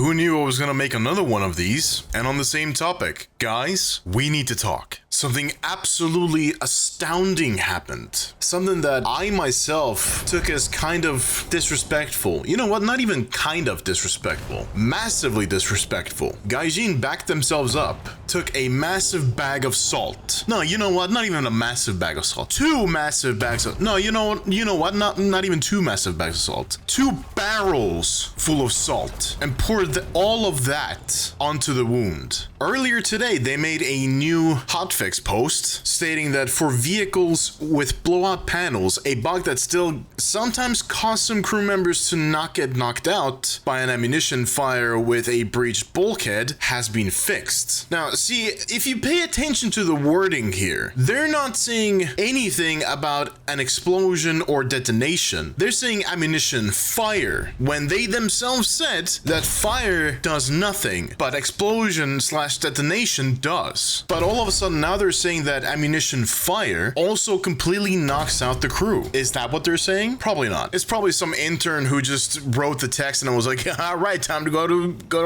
Who knew I was gonna make another one of these? And on the same topic, guys, we need to talk. Something absolutely astounding happened. Something that I myself took as kind of disrespectful. You know what? Not even kind of disrespectful. Massively disrespectful. Gaijin backed themselves up, took a massive bag of salt. No, you know what? Not even a massive bag of salt. 2 massive bags of... No, you know what? Not even 2 massive bags of salt. 2 barrels full of salt. And poured all of that onto the wound. Earlier today, they made a new hotfix post stating that for vehicles with blowout panels, a bug that still sometimes causes some crew members to not get knocked out by an ammunition fire with a breached bulkhead has been fixed. Now, see, if you pay attention to the wording here, they're not saying anything about an explosion or detonation. They're saying ammunition fire, when they themselves said that fire does nothing, but explosion/detonation does. But all of a sudden now they're saying that ammunition fire also completely knocks out the crew. Is that what they're saying? Probably not. It's probably some intern who just wrote the text and was like, all right, time to go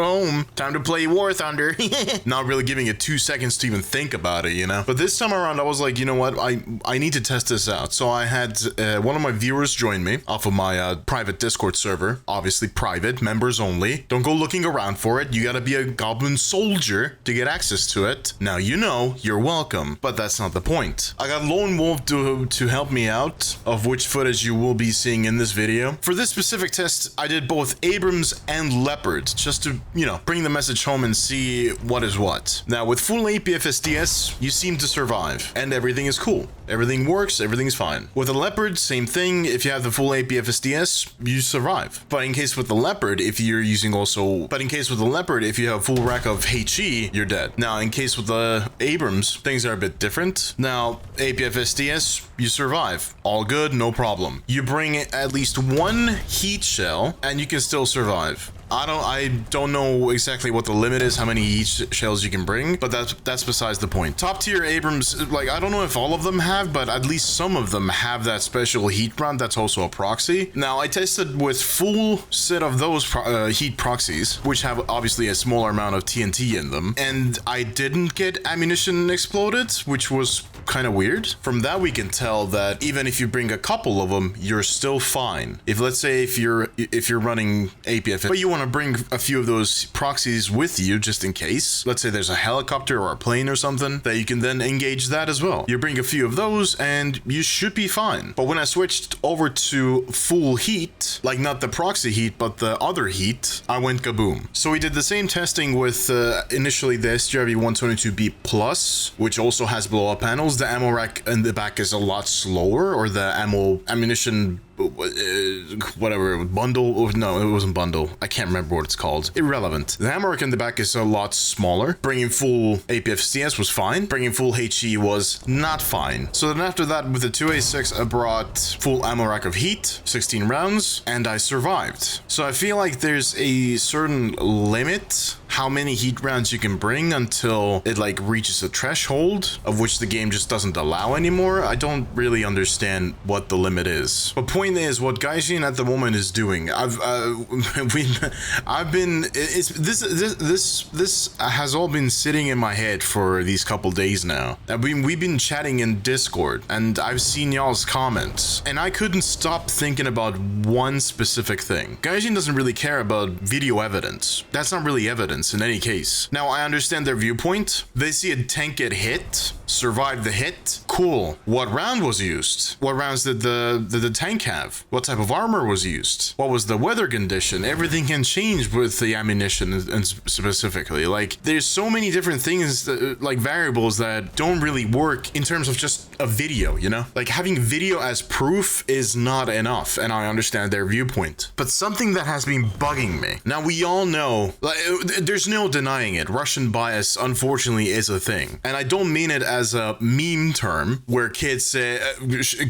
home. Time to play War Thunder. Not really giving it 2 seconds to even think about it, you know? But this time around, I was like, you know what? I need to test this out. So I had one of my viewers join me off of my private Discord server. Obviously private, members only. Don't go looking around for it. You gotta be a goblin soldier to get access to it. Now, you know, you're welcome, but that's not the point. I got Lone Wolf to help me out, of which footage you will be seeing in this video. For this specific test, I did both Abrams and Leopard, just to, you know, bring the message home and see what is what. Now, with full APFSDS, you seem to survive, and everything is cool. Everything works, everything's fine. With the Leopard, same thing. If you have the full APFSDS, you survive. But in case with the Leopard, if you have full rack of HE, you're dead. Now, in case with the Abrams, things are a bit different. Now, APFSDS, you survive. All good, no problem. You bring at least 1 heat shell, and you can still survive. I don't know exactly what the limit is, how many heat shells you can bring, but that's besides the point. Top tier Abrams, like, I don't know if all of them have, but at least some of them have that special heat round that's also a proxy. Now, I tested with full set of those heat proxies, which have obviously a smaller amount of TNT in them, and I didn't get ammunition exploded, which was kind of weird. From that, we can tell that even if you bring a couple of them, you're still fine. If, let's say, if you're running APF, but you want to bring a few of those proxies with you just in case. Let's say there's a helicopter or a plane or something that you can then engage that as well. You bring a few of those and you should be fine. But when I switched over to full heat, like not the proxy heat, but the other heat, I went kaboom. So we did the same testing with initially the SGRV 122B Plus, which also has blow up panels. The ammo rack in the back is a lot slower, or the ammunition whatever bundle, or no, it wasn't bundle, I can't remember what it's called, irrelevant. The ammo rack in the back is a lot smaller. Bringing full APFCS was fine, bringing full HE was not fine. So then after that, with the 2A6, I brought full ammo rack of heat, 16 rounds, and I survived. So I feel like there's a certain limit how many heat rounds you can bring until it like reaches a threshold of which the game just doesn't allow anymore. I don't really understand what the limit is. But point is, what Gaijin at the moment is doing, this has all been sitting in my head for these couple days now. We've been chatting in Discord, and I've seen y'all's comments, and I couldn't stop thinking about one specific thing. Gaijin doesn't really care about video evidence. That's not really evidence in any case. Now, I understand their viewpoint. They see a tank get hit, survive the hit. Cool. What round was used? What rounds did the tank have? What type of armor was used? What was the weather condition? Everything can change with the ammunition, and specifically, like, there's so many different things that, like, variables that don't really work in terms of just a video, you know? Like, having video as proof is not enough, and I understand their viewpoint. But something that has been bugging me. Now, we all know, like, there's no denying it. Russian bias, unfortunately, is a thing. And I don't mean it as a meme term where kids say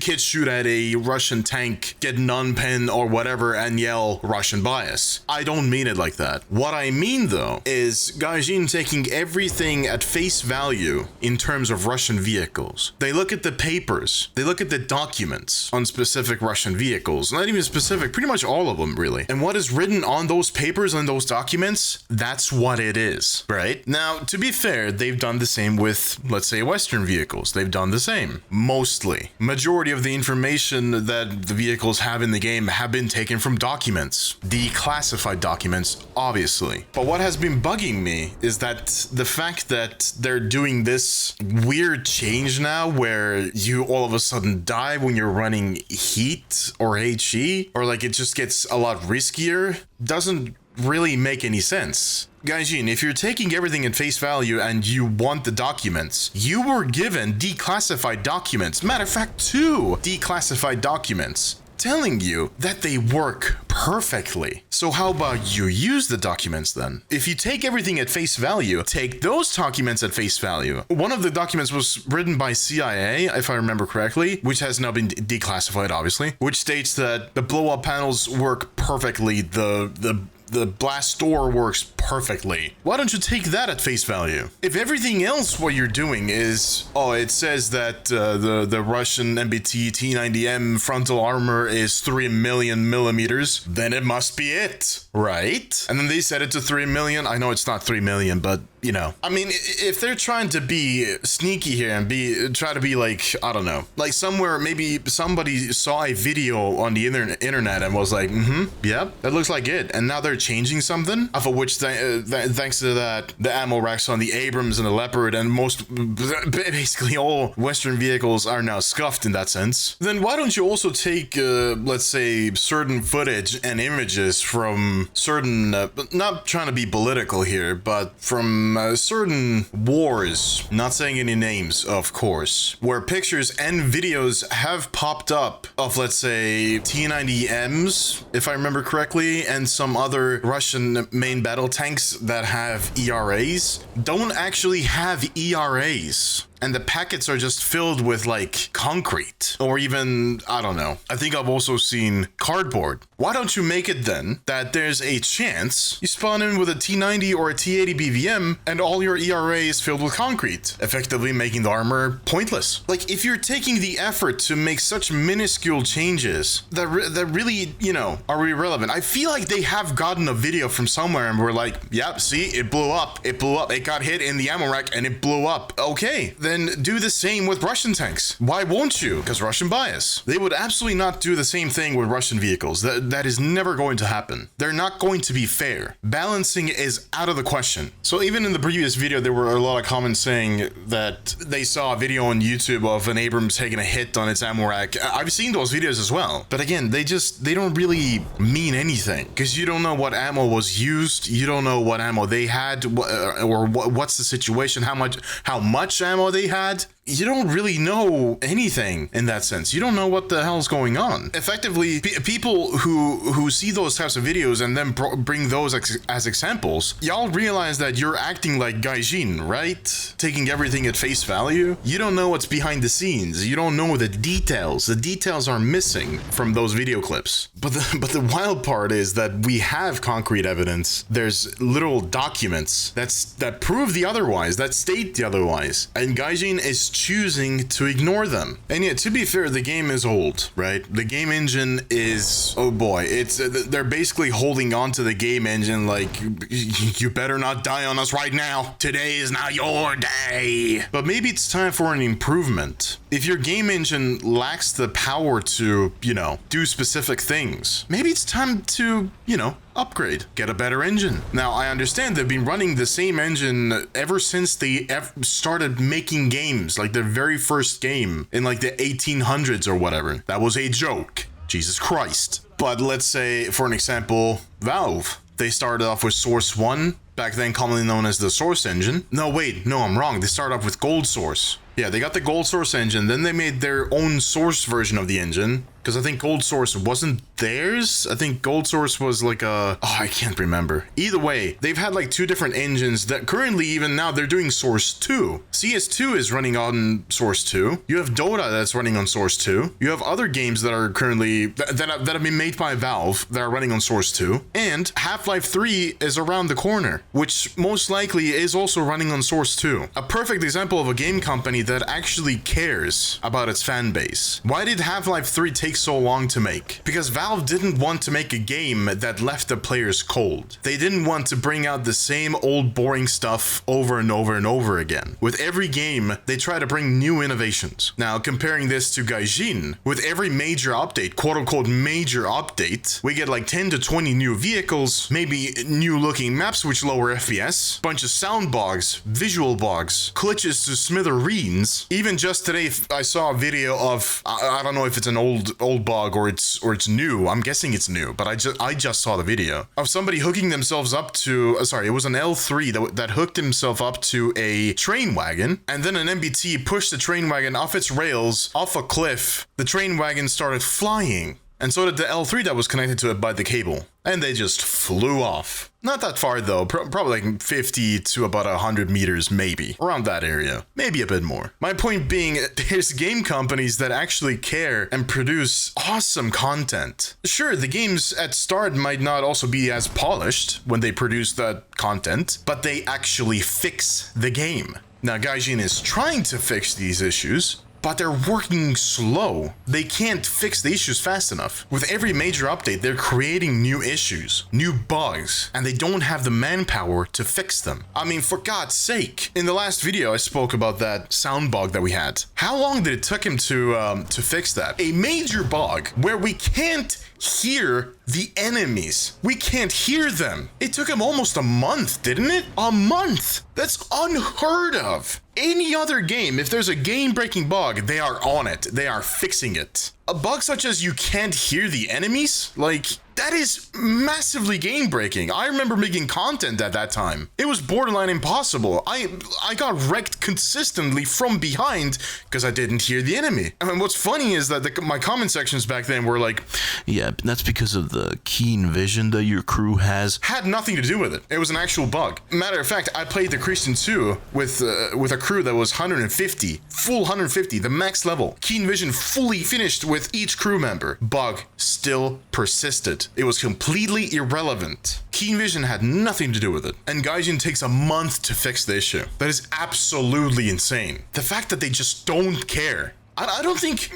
kids shoot at a Russian tank, get non-pen or whatever, and yell Russian bias. I don't mean it like that. What I mean though is Gaijin taking everything at face value in terms of Russian vehicles. They look at the papers, they look at the documents on specific Russian vehicles, not even specific, pretty much all of them really. And what is written on those papers and those documents, that's what it is, right? Now, to be fair, they've done the same with, let's say, Western vehicles. They've done the same. Mostly. Majority of the information that the vehicles have in the game have been taken from documents. Declassified documents, obviously. But what has been bugging me is that the fact that they're doing this weird change now where you all of a sudden die when you're running heat or HE, or like it just gets a lot riskier, doesn't really make any sense. Gaijin, if you're taking everything at face value and you want the documents, you were given declassified documents. Matter of fact, 2 declassified documents telling you that they work perfectly. So how about you use the documents then? If you take everything at face value, take those documents at face value. One of the documents was written by CIA, if I remember correctly, which has now been declassified, obviously, which states that the blow-up panels work perfectly, the blast door works perfectly. Why don't you take that at face value? If everything else what you're doing is, oh, it says that the Russian MBT T90M frontal armor is 3 million millimeters, then it must be it, right? And then they set it to 3 million. I know it's not 3 million, but you know, I mean, if they're trying to be sneaky here and try to be like, I don't know, like somewhere, maybe somebody saw a video on the internet and was like, yep, that looks like it. And now they're changing something, of which thanks to that, the ammo racks on the Abrams and the Leopard and basically all Western vehicles are now scuffed in that sense. Then why don't you also take, let's say, certain footage and images from certain, not trying to be political here, but from certain wars, not saying any names, of course, where pictures and videos have popped up of, let's say, T90Ms, if I remember correctly, and some other Russian main battle tanks that have ERAs, don't actually have ERAs. And the packets are just filled with like concrete or even, I don't know. I think I've also seen cardboard. Why don't you make it then that there's a chance you spawn in with a T90 or a T80 BVM and all your ERA is filled with concrete, effectively making the armor pointless. Like if you're taking the effort to make such minuscule changes that really, you know, are irrelevant. I feel like they have gotten a video from somewhere and we're like, yep, see, it blew up. It blew up. It got hit in the ammo rack and it blew up. Okay. Then do the same with Russian tanks. Why won't you? Because Russian bias. They would absolutely not do the same thing with Russian vehicles. That is never going to happen. They're not going to be fair. Balancing is out of the question. So even in the previous video, there were a lot of comments saying that they saw a video on YouTube of an Abrams taking a hit on its ammo rack. I've seen those videos as well. But again, they don't really mean anything because you don't know what ammo was used. You don't know what ammo they had or what's the situation, how much ammo they had. You don't really know anything in that sense. You don't know what the hell's going on. Effectively, people who see those types of videos and then bring those as examples, y'all realize that you're acting like Gaijin, right? Taking everything at face value. You don't know what's behind the scenes. You don't know the details. The details are missing from those video clips. But the wild part is that we have concrete evidence. There's literal documents that prove the otherwise, that state the otherwise. And Gaijin is choosing to ignore them. And yet, to be fair, the game is old, right? The game engine is, oh boy, they're basically holding on to the game engine like, you better not die on us right now. Today is not your day. But maybe it's time for an improvement. If your game engine lacks the power to, you know, do specific things, maybe it's time to, you know, upgrade, get a better engine. Now, I understand they've been running the same engine ever since they started making games, like their very first game in like the 1800s or whatever. That was a joke. Jesus Christ. But let's say, for an example, Valve. They started off with Source 1, back then commonly known as the Source engine. No, wait, no, I'm wrong. They started off with Gold Source. Yeah, they got the Gold Source engine, then they made their own Source version of the engine. Because I think Gold Source wasn't theirs. I think Gold Source was like a... Oh, I can't remember. Either way, they've had like 2 different engines that currently, even now, they're doing Source 2. CS2 is running on Source 2. You have Dota that's running on Source 2. You have other games that are currently... that have been made by Valve that are running on Source 2. And Half-Life 3 is around the corner, which most likely is also running on Source 2. A perfect example of a game company that actually cares about its fan base. Why did Half-Life 3 take so long to make? Because Valve didn't want to make a game that left the players cold. They didn't want to bring out the same old boring stuff over and over and over again. With every game, they try to bring new innovations. Now, comparing this to Gaijin, with every major update, quote-unquote major update, we get like 10 to 20 new vehicles, maybe new looking maps which lower FPS, bunch of sound bugs, visual bugs, glitches to smithereens. Even just today, I saw a video of, I don't know if it's an old bug or it's new. I'm guessing it's new, but I just saw the video of somebody hooking themselves up to it was an L3 that hooked himself up to a train wagon, and then an MBT pushed the train wagon off its rails, off a cliff. The train wagon started flying, and so did the L3 that was connected to it by the cable, and they just flew off. Not that far though, probably like 50 to about 100 meters maybe, around that area, maybe a bit more. My point being, there's game companies that actually care and produce awesome content. Sure, the games at start might not also be as polished when they produce that content, but they actually fix the game. Now, Gaijin is trying to fix these issues, but they're working slow. They can't fix the issues fast enough. With every major update, they're creating new issues, new bugs, and they don't have the manpower to fix them. I mean, for God's sake. In the last video, I spoke about that sound bug that we had. How long did it take him to fix that? A major bug where we can't hear the enemies. We can't hear them. It took him almost a month, didn't it? A month! That's unheard of. Any other game, if there's a game-breaking bug, they are on it. They are fixing it. A bug such as you can't hear the enemies? Like, that is massively game-breaking. I remember making content at that time. It was borderline impossible. I got wrecked consistently from behind because I didn't hear the enemy. I mean, what's funny is that my comment sections back then were like, yeah, that's because of the keen vision that your crew has. Had nothing to do with it. It was an actual bug. Matter of fact, I played the Christian 2 with a crew that was 150, full 150, the max level. Keen vision fully finished with each crew member. Bug still persisted. It was completely irrelevant. Keen vision had nothing to do with it. And Gaijin takes a month to fix the issue. That is absolutely insane. The fact that they just don't care. I don't think...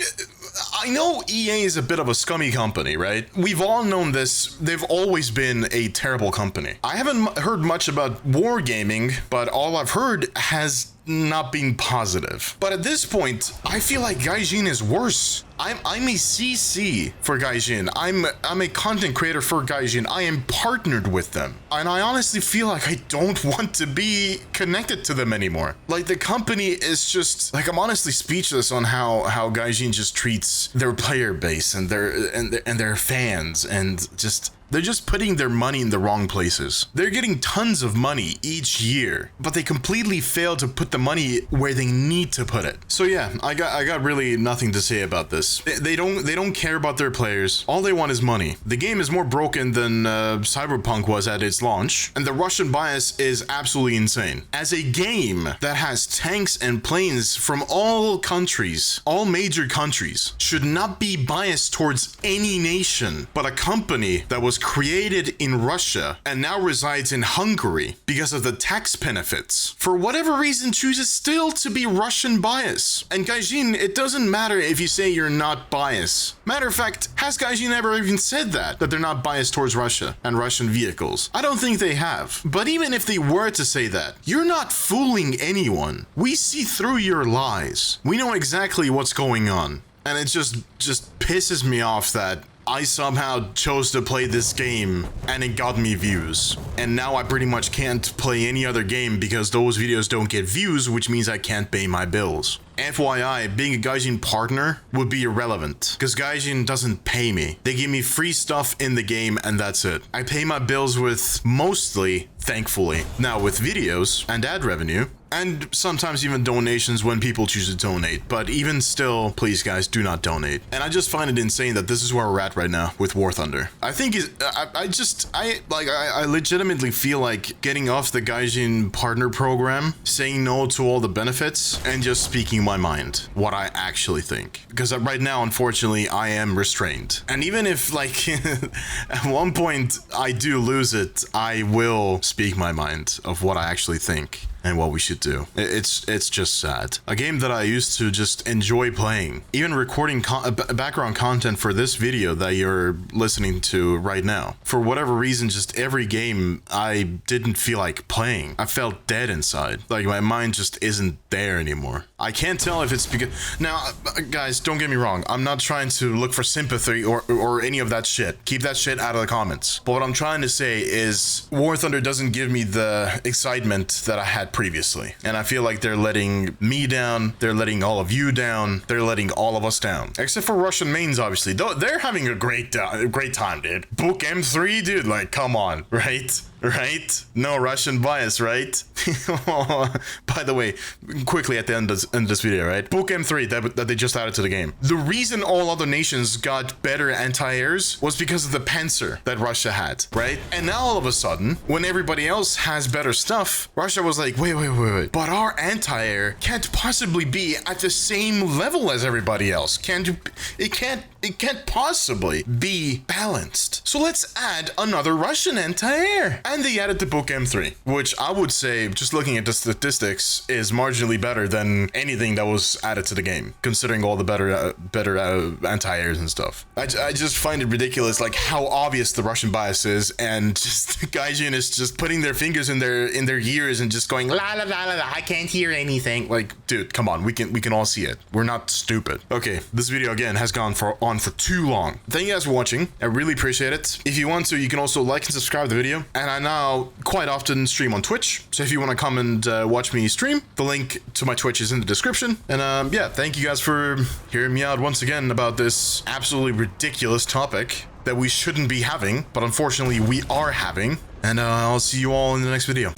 I know EA is a bit of a scummy company, right? We've all known this. They've always been a terrible company. I haven't heard much about wargaming, but all I've heard has not been positive. But at this point, I feel like Gaijin is worse. I'm a CC for Gaijin. I'm a content creator for Gaijin. I am partnered with them. And I honestly feel like I don't want to be connected to them anymore. Like, the company is just, like, I'm honestly speechless on how Gaijin just treats their player base and their fans, and just... They're just putting their money in the wrong places. They're getting tons of money each year, but they completely fail to put the money where they need to put it. So yeah, I got really nothing to say about this. They don't care about their players. All they want is money. The game is more broken than Cyberpunk was at its launch, and the Russian bias is absolutely insane. As a game that has tanks and planes from all countries, all major countries, should not be biased towards any nation, but a company that was created in Russia and now resides in Hungary because of the tax benefits, for whatever reason chooses still to be Russian bias. And Gaijin, it doesn't matter if you say you're not biased. Matter of fact, has Gaijin ever even said that they're not biased towards Russia and Russian vehicles? I don't think they have. But even if they were to say that, you're not fooling anyone. We see through your lies. We know exactly what's going on. And it just pisses me off that I somehow chose to play this game and it got me views. And now I pretty much can't play any other game because those videos don't get views, which means I can't pay my bills. FYI, being a Gaijin partner would be irrelevant, because Gaijin doesn't pay me. They give me free stuff in the game and that's it. I pay my bills with mostly, thankfully, now with videos and ad revenue. And sometimes even donations when people choose to donate. But even still, please guys, do not donate. And I just find it insane that this is where we're at right now with War Thunder. I think I legitimately feel like getting off the Gaijin partner program, saying no to all the benefits, and just speaking my mind, what I actually think. Because right now, unfortunately, I am restrained. And even if, like, at one point I do lose it, I will speak my mind of what I actually think and what we should do. It's just sad. A game that I used to just enjoy playing, even recording background content for this video that you're listening to right now. For whatever reason, just every game I didn't feel like playing. I felt dead inside. Like my mind just isn't there anymore. I can't tell if it's because... Now, guys, don't get me wrong. I'm not trying to look for sympathy or any of that shit. Keep that shit out of the comments. But what I'm trying to say is War Thunder doesn't give me the excitement that I had previously. And I feel like they're letting me down. They're letting all of you down. They're letting all of us down. Except for Russian mains, obviously. They're having a great time, dude. Book M3, dude. Like, come on, right? Right? No Russian bias, right? By the way, quickly at the end of this video, right? Book M3 that they just added to the game. The reason all other nations got better anti-airs was because of the Panzer that Russia had, right? And now all of a sudden, when everybody else has better stuff, Russia was like, wait. But our anti-air can't possibly be at the same level as everybody else. It can't possibly be balanced. So let's add another Russian anti-air. And they added the Book M3, which I would say, just looking at the statistics, is marginally better than anything that was added to the game, considering all the better anti-airs and stuff. I just find it ridiculous, like how obvious the Russian bias is, and just Gaijin is just putting their fingers in their ears and just going la la la la. I can't hear anything. Like, dude, come on, we can all see it. We're not stupid. Okay, this video again has gone on for too long. Thank you guys for watching. I really appreciate it. If you want to, you can also like and subscribe to the video. And I now quite often stream on Twitch, so if you want to come and watch me stream, the link to my Twitch is in the description. And yeah, thank you guys for hearing me out once again about this absolutely ridiculous topic that we shouldn't be having, but unfortunately we are having. And I'll see you all in the next video.